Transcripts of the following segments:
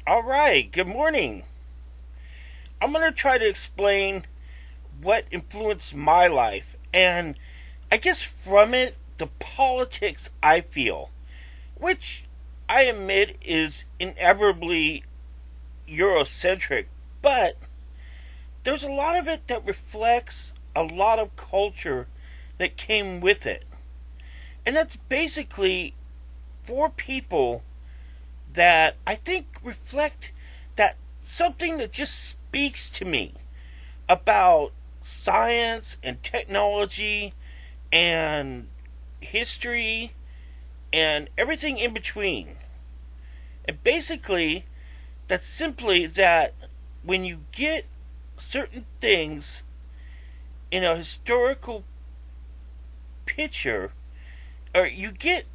All right, good morning. I'm going to try to explain what influenced my life and I guess from it, the politics I feel, which I admit is inevitably Eurocentric, but there's a lot of it that reflects a lot of culture that came with it. And that's basically four people that I think reflect that something that just speaks to me about science and technology and history and everything in between. And basically, that's simply that when you get certain things in a historical picture, or you get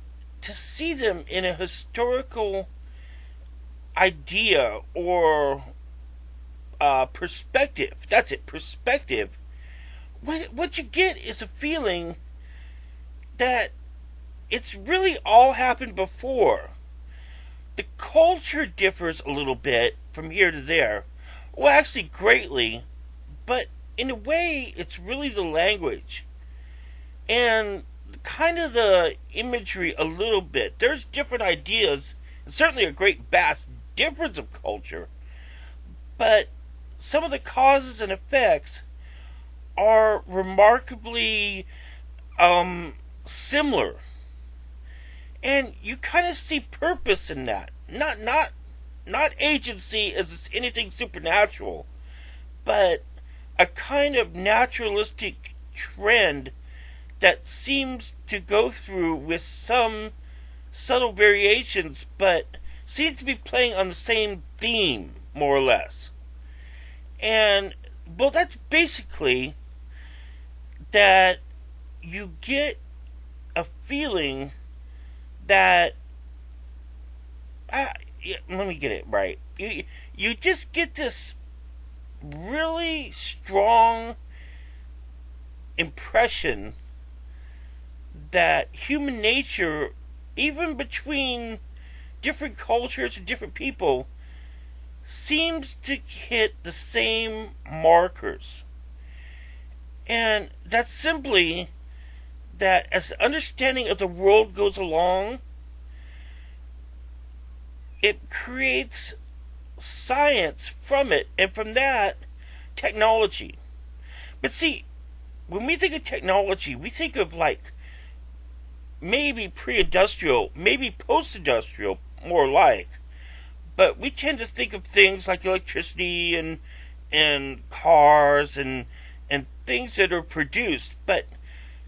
to see them in a historical idea or perspective. That's it, perspective. What you get is a feeling that it's really all happened before. The culture differs a little bit from here to there. Well, actually, greatly, but in a way, it's really the language and kind of the imagery a little bit. There's different ideas, and certainly a great vast difference of culture, but some of the causes and effects are remarkably similar, and you kind of see purpose in that. Not agency as anything supernatural, but a kind of naturalistic trend that seems to go through with some subtle variations, but seems to be playing on the same theme, more or less. And, well, that's basically that you get a feeling that let me get it right. You just get this really strong impression that human nature, even between different cultures and different people, seems to hit the same markers. And that's simply that as the understanding of the world goes along, it creates science from it, and from that, technology. But see, when we think of technology, we think of like maybe pre industrial, maybe post industrial, more like. But we tend to think of things like electricity and cars and things that are produced. But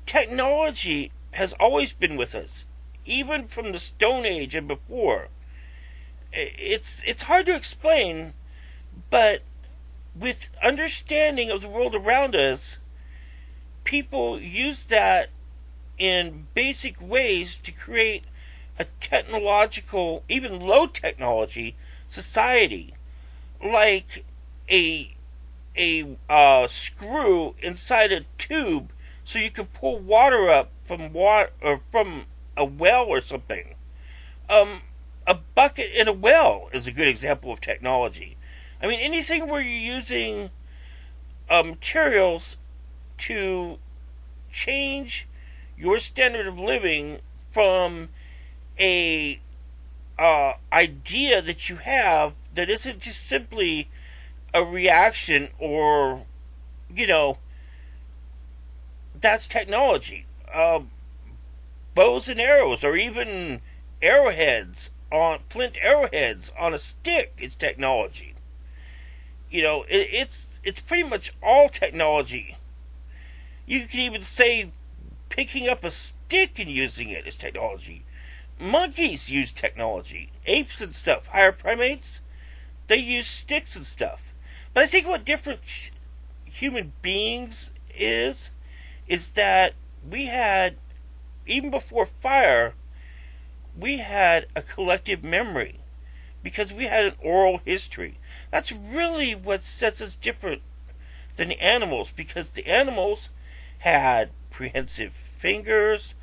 technology has always been with us, even from the Stone Age and before. It's hard to explain, but with understanding of the world around us, people use that in basic ways to create a technological, even low technology society, like a screw inside a tube so you can pull water up from water or from a well or something. Um, a bucket in a well is a good example of technology. I mean, anything where you're using materials to change your standard of living from a idea that you have that isn't just simply a reaction or, you know, that's technology. Bows and arrows, or even arrowheads on flint arrowheads on a stick, is technology. It's pretty much all technology. You can even say picking up a stick and using it is technology. Monkeys use technology. Apes and stuff, higher primates, they use sticks and stuff. But I think what different human beings is that we had, even before fire, we had a collective memory because we had an oral history. That's really what sets us different than the animals, because the animals had prehensile fingers.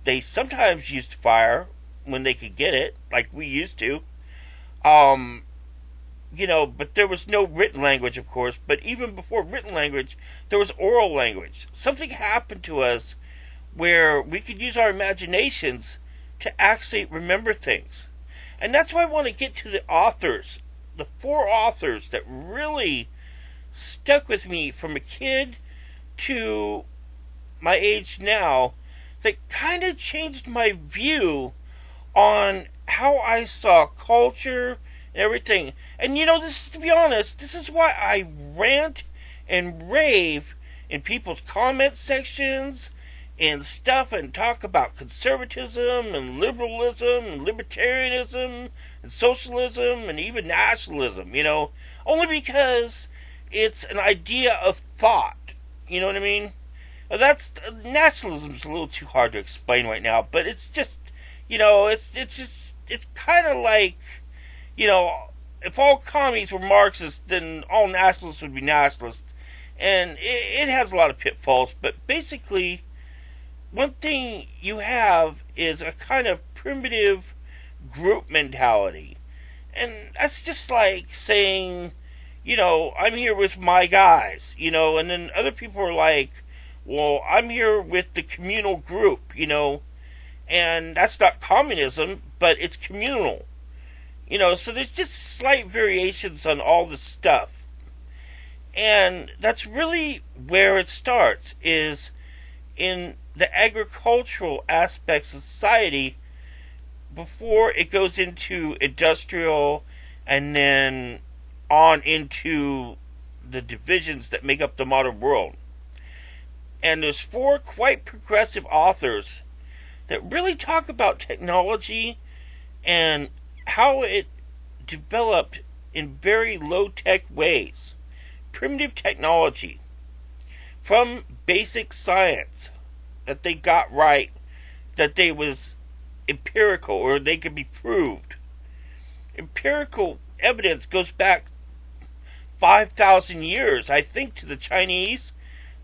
They sometimes used fire when they could get it, like we used to. Um, but there was no written language, of course. But even before written language, there was oral language. Something happened to us where we could use our imaginations to actually remember things. And that's why I want to get to the authors, the four authors that really stuck with me from a kid to my age now, that kind of changed my view on how I saw culture and everything. And this is, to be honest, this is why I rant and rave in people's comment sections and stuff, and talk about conservatism and liberalism and libertarianism and socialism and even nationalism, only because it's an idea of thought. You know what I mean? That's nationalism's a little too hard to explain right now, but it's just, it's kind of like, if all commies were Marxists, then all nationalists would be nationalists, and it has a lot of pitfalls. But basically, one thing you have is a kind of primitive group mentality, and that's just like saying, I'm here with my guys, and then other people are like, well, I'm here with the communal group, and that's not communism, but it's communal, so there's just slight variations on all this stuff. And that's really where it starts, is in the agricultural aspects of society before it goes into industrial and then on into the divisions that make up the modern world. And there's four quite progressive authors that really talk about technology and how it developed in very low-tech ways. Primitive technology from basic science that they got right, that they was empirical, or they could be proved. Empirical evidence goes back 5,000 years, I think, to the Chinese,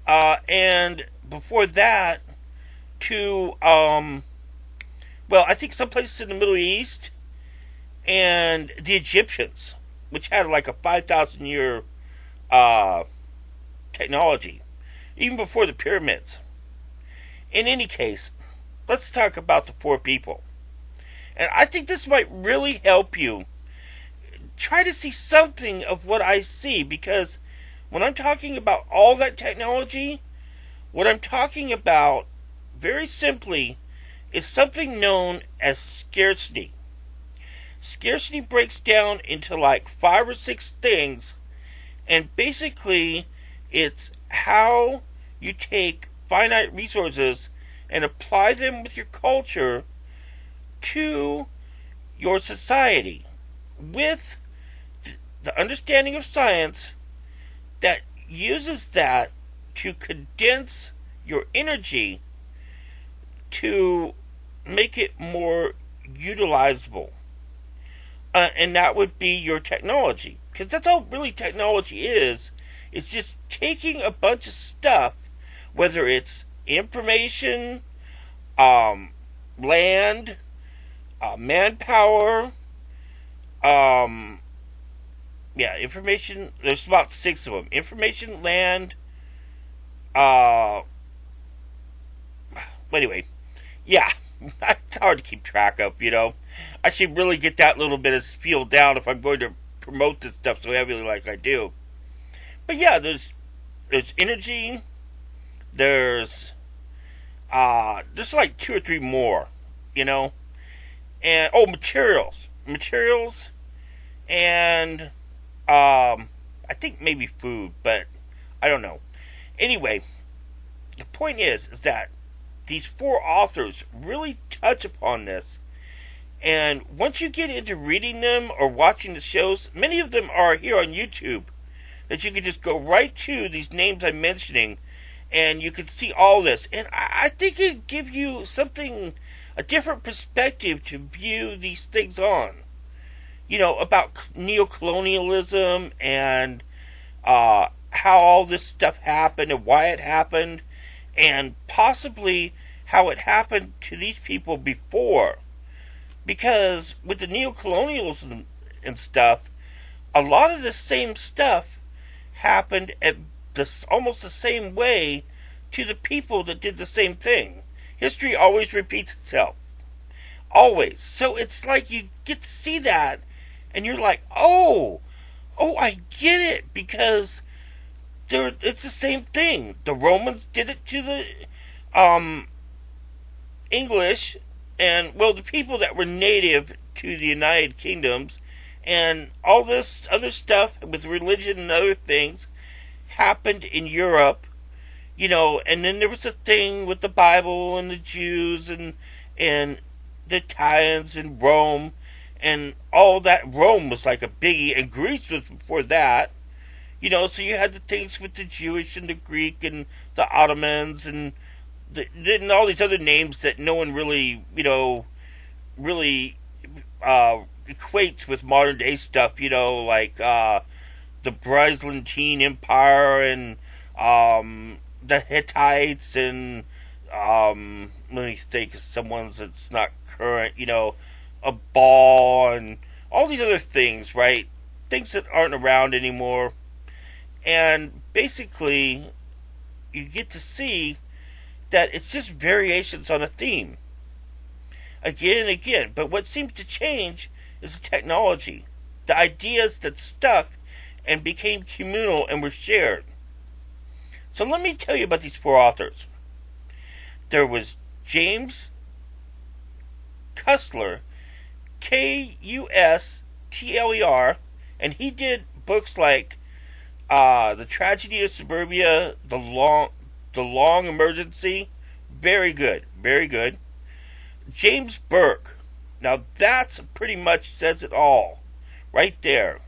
and before that to, I think some places in the Middle East, and the Egyptians, which had like a 5,000 year technology, even before the pyramids. In any case, let's talk about the four people. And I think this might really help you try to see something of what I see, because when I'm talking about all that technology, what I'm talking about, very simply, is something known as scarcity. Scarcity breaks down into like 5 or 6 things, and basically it's how you take finite resources and apply them with your culture to your society with the understanding of science that uses that to condense your energy to make it more utilizable. And that would be your technology. Because that's all really technology is. It's just taking a bunch of stuff, whether it's information, land, manpower, information. There's about 6 of them. Information, land, anyway, yeah, it's hard to keep track of, I should really get that little bit of spiel down if I'm going to promote this stuff so heavily like I do. But yeah, there's energy, there's like 2 or 3 more, and materials, and I think maybe food, but I don't know. Anyway, the point is that these 4 authors really touch upon this. And once you get into reading them or watching the shows, many of them are here on YouTube, that you can just go right to these names I'm mentioning, and you can see all this. And I think it'd give you a different perspective to view these things on. About neocolonialism and how all this stuff happened and why it happened, and possibly how it happened to these people before. Because with the neocolonialism and stuff, a lot of the same stuff happened at almost the same way to the people that did the same thing. History always repeats itself. Always. So it's like you get to see that and you're like, oh, I get it, because it's the same thing. The Romans did it to the um, English, and well, the people that were native to the United Kingdoms, and all this other stuff with religion and other things happened in Europe, and then there was a thing with the Bible and the Jews and the Italians and Rome, and all that. Rome was like a biggie, and Greece was before that. So you had the things with the Jewish and the Greek and the Ottomans and all these other names that no one really, really equates with modern day stuff, like the Byzantine Empire and the Hittites and let me think of some ones that's not current, a ball and all these other things, right? Things that aren't around anymore. And basically, you get to see that it's just variations on a theme. Again and again. But what seems to change is the technology. The ideas that stuck and became communal and were shared. So let me tell you about these four authors. There was James Kustler, Kustler, and he did books like The Tragedy of Suburbia, The Long Emergency. Very good, very good. James Burke. Now that's pretty much says it all, right there.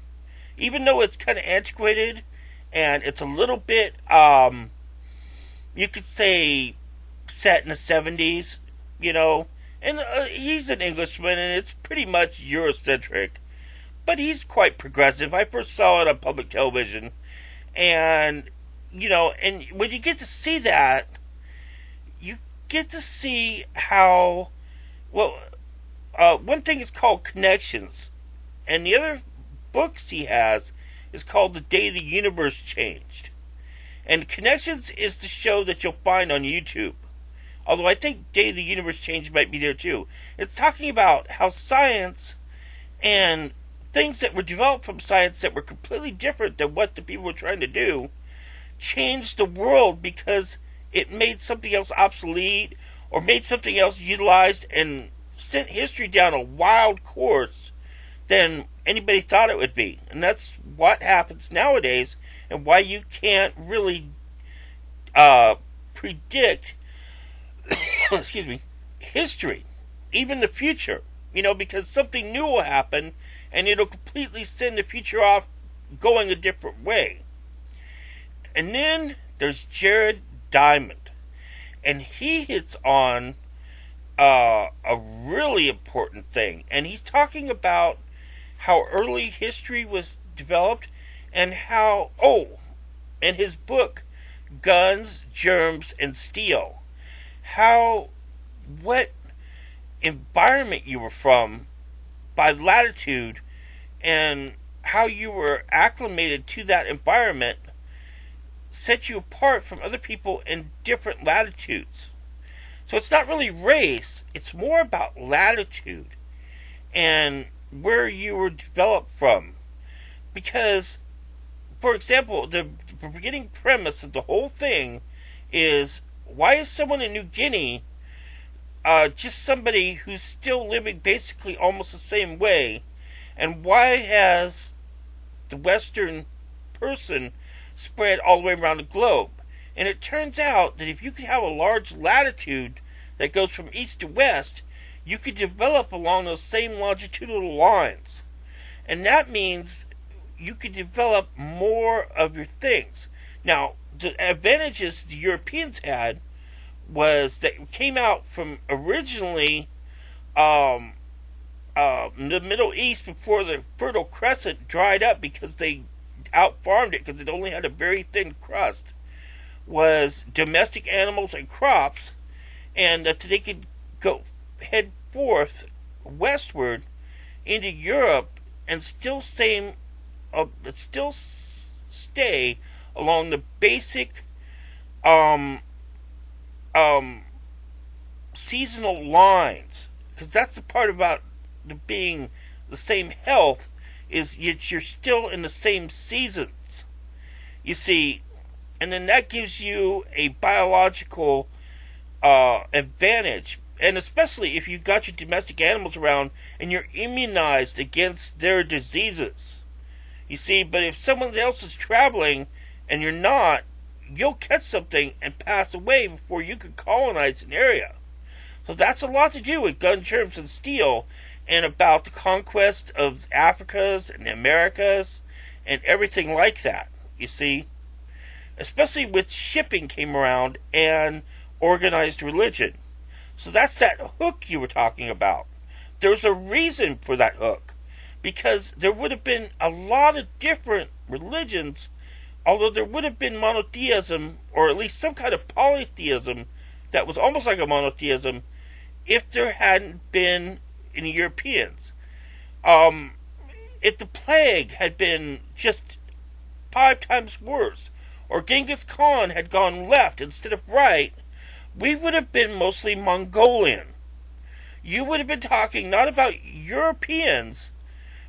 Even though it's kind of antiquated and it's a little bit, you could say, set in the 70s, and he's an Englishman and it's pretty much Eurocentric, but he's quite progressive. I first saw it on public television. And, and when you get to see that, you get to see how, well, one thing is called Connections, and the other books he has is called The Day the Universe Changed. And Connections is the show that you'll find on YouTube. Although I think Day the Universe Changed might be there too. It's talking about how science and things that were developed from science that were completely different than what the people were trying to do changed the world because it made something else obsolete or made something else utilized and sent history down a wild course than anybody thought it would be. And that's what happens nowadays, and why you can't really predict excuse me, history, even the future, because something new will happen and it'll completely send the future off going a different way. And then there's Jerod Diamond, and he hits on a really important thing, and he's talking about how early history was developed and how, and his book, Guns, Germs, and Steel, what environment you were from by latitude and how you were acclimated to that environment set you apart from other people in different latitudes. So it's not really race, it's more about latitude and where you were developed from. Because, for example, the beginning premise of the whole thing is, why is someone in New Guinea just somebody who's still living basically almost the same way? And why has the Western person spread all the way around the globe? And it turns out that if you could have a large latitude that goes from east to west, you could develop along those same longitudinal lines. And that means you could develop more of your things. Now, the advantages the Europeans had was that it came out from originally the Middle East before the Fertile Crescent dried up because they out-farmed it because it only had a very thin crust, was domestic animals and crops, and that they could go head forth westward into Europe and still stay along the basic um, um, seasonal lines, because that's the part about being the same health, is yet you're still in the same seasons. You see, and then that gives you a biological advantage, and especially if you've got your domestic animals around and you're immunized against their diseases. You see, but if someone else is traveling and you're not, you'll catch something and pass away before you can colonize an area. So that's a lot to do with gun, germs, and steel, and about the conquest of Africas and the Americas and everything like that, you see. Especially with shipping came around and organized religion. So that's that hook you were talking about. There's a reason for that hook, because there would have been a lot of different religions, although there would have been monotheism, or at least some kind of polytheism that was almost like a monotheism, if there hadn't been any Europeans. If the plague had been just 5 times worse, or Genghis Khan had gone left instead of right, we would have been mostly Mongolian. You would have been talking not about Europeans,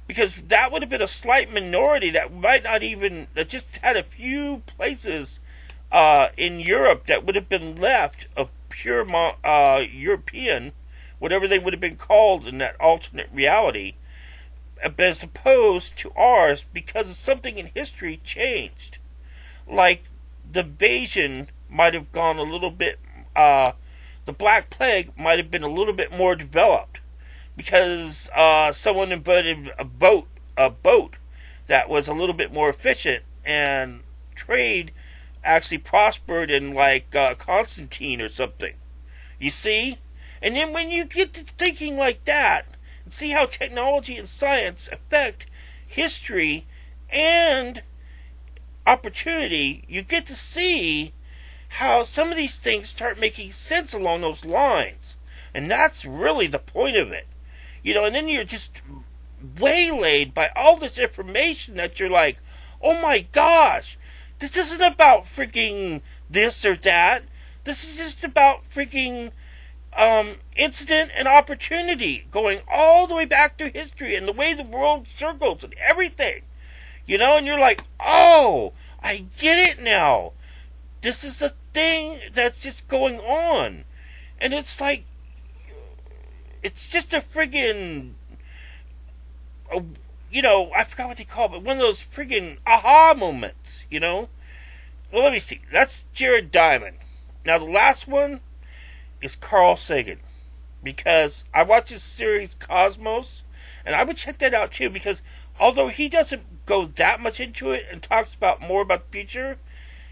because that would have been a slight minority that might not even, that just had a few places in Europe that would have been left of pure European, whatever they would have been called in that alternate reality, as opposed to ours, because of something in history changed. Like the invasion might have gone a little bit, the Black Plague might have been a little bit more developed, because someone invented a boat that was a little bit more efficient, and trade actually prospered in like Constantine or something. You see? And then when you get to thinking like that, and see how technology and science affect history and opportunity, you get to see how some of these things start making sense along those lines. And that's really the point of it. You know, and then you're just waylaid by all this information that you're like, oh my gosh, this isn't about freaking this or that. This is just about freaking incident and opportunity, going all the way back to history and the way the world circles and everything. You know, and you're like, oh, I get it now. This is a thing that's just going on. And it's like, it's just a friggin', you know, I forgot what they call it, but one of those friggin' aha moments, you know? Well, let me see. That's Jerod Diamond. Now, the last one is Carl Sagan, because I watched his series Cosmos, and I would check that out too, because although he doesn't go that much into it and talks about more about the future,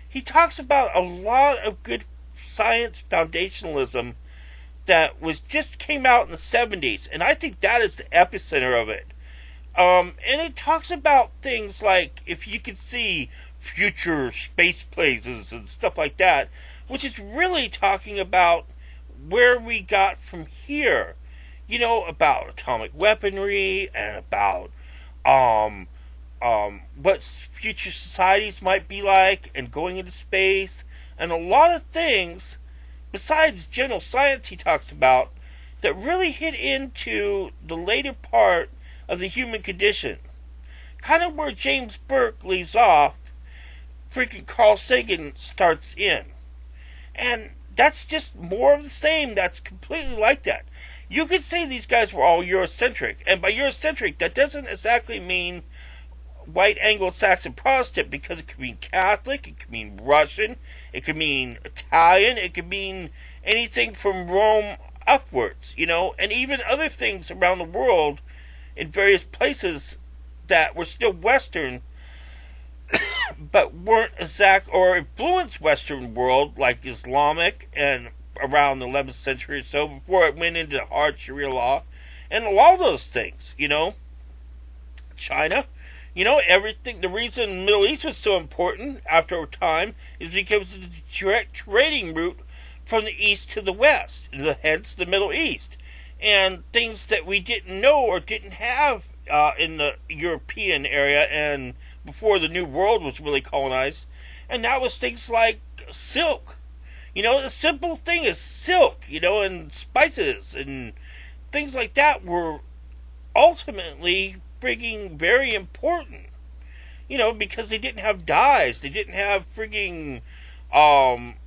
he talks about a lot of good science foundationalism that was just came out in the 70s, and I think that is the epicenter of it. And it talks about things like if you could see future space places and stuff like that, which is really talking about where we got from here, you know, about atomic weaponry and about what future societies might be like and going into space, and a lot of things besides general science he talks about that really hit into the later part of the human condition. Kind of where James Burke leaves off, freaking Carl Sagan starts in. And that's just more of the same. That's completely like that. You could say these guys were all Eurocentric, and by Eurocentric, that doesn't exactly mean white Anglo-Saxon Protestant, because it could mean Catholic, it could mean Russian, it could mean Italian, it could mean anything from Rome upwards, you know, and even other things around the world in various places that were still Western, but weren't exact, or influenced Western world, like Islamic, and around the 11th century or so, before it went into hard Sharia law, and all those things, you know. China, you know, everything. The reason the Middle East was so important after a time is because it's the direct trading route from the east to the west, hence the Middle East. And things that we didn't know or didn't have in the European area and before the New World was really colonized. And that was things like silk. The simple thing is silk, and spices and things like that were ultimately frigging very important. Because they didn't have dyes, they didn't have frigging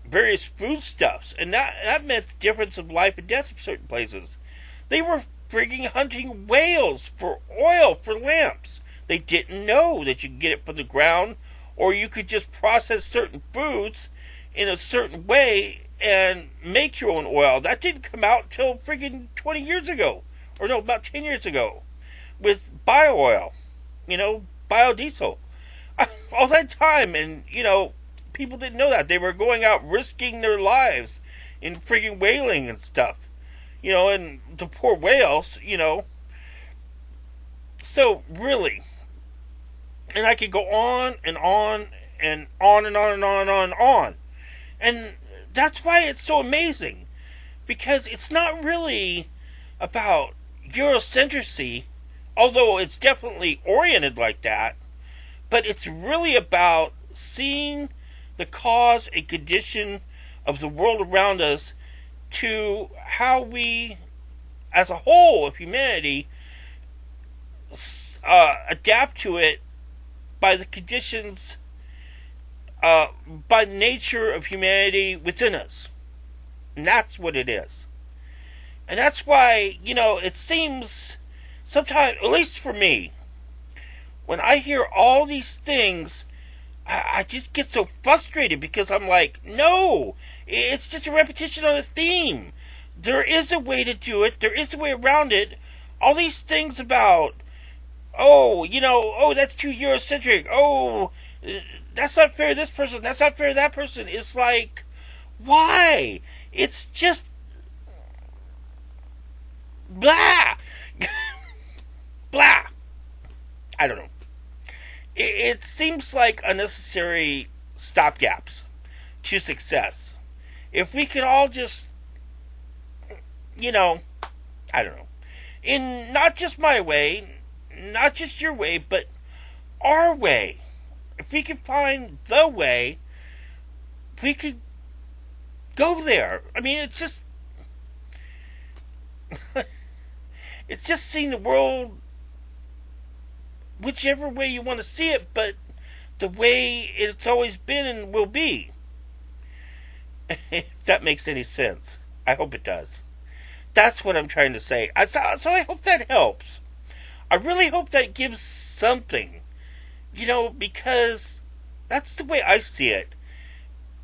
various foodstuffs, and that meant the difference of life and death in certain places. They were frigging hunting whales for oil for lamps. They didn't know that you could get it from the ground, or you could just process certain foods in a certain way and make your own oil. That didn't come out until friggin' 20 years ago, or no, about 10 years ago, with bio oil, biodiesel. All that time, and people didn't know that. They were going out risking their lives in friggin' whaling and stuff, and the poor whales, So really, and I could go on and on and on and on and on and on and on. And that's why it's so amazing, because it's not really about Eurocentricity, although it's definitely oriented like that, but it's really about seeing the cause and condition of the world around us to how we, as a whole of humanity, adapt to it by the conditions, by the nature of humanity within us. And that's what it is. And that's why, it seems sometimes, at least for me, when I hear all these things, I just get so frustrated because I'm like, no, it's just a repetition on a theme. There is a way to do it. There is a way around it. All these things about, that's too Eurocentric. That's not fair to this person. That's not fair to that person. It's like, why? It's just blah. Blah. I don't know. It seems like unnecessary stopgaps to success. If we could all just, I don't know, in not just my way, not just your way, but our way. If we could find the way, we could go there. I mean, it's just, it's just seeing the world whichever way you want to see it, but the way it's always been and will be. If that makes any sense. I hope it does. That's what I'm trying to say. So I hope that helps. I really hope that gives something. Because that's the way I see it.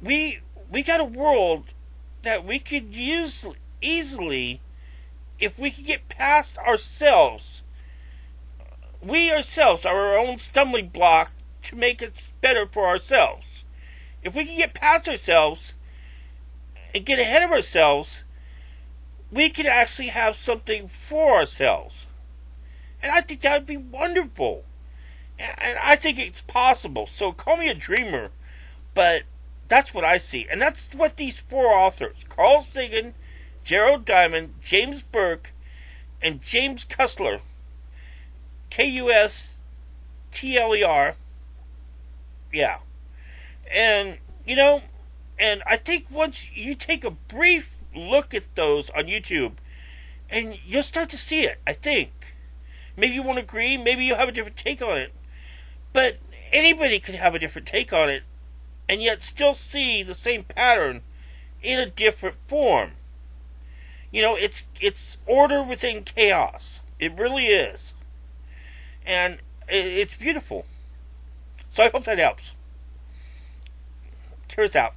We got a world that we could use easily if we could get past ourselves. We ourselves are our own stumbling block to make it better for ourselves. If we can get past ourselves and get ahead of ourselves, we could actually have something for ourselves. And I think that would be wonderful. And I think it's possible. So call me a dreamer, but that's what I see. And that's what these four authors, Carl Sagan, Jerod Diamond, James Burke, and James Kustler, Kustler, yeah. And, and I think once you take a brief look at those on YouTube, and you'll start to see it, I think. Maybe you won't agree, maybe you'll have a different take on it. But anybody could have a different take on it, and yet still see the same pattern in a different form. It's order within chaos. It really is. And it's beautiful. So I hope that helps. Cheers out.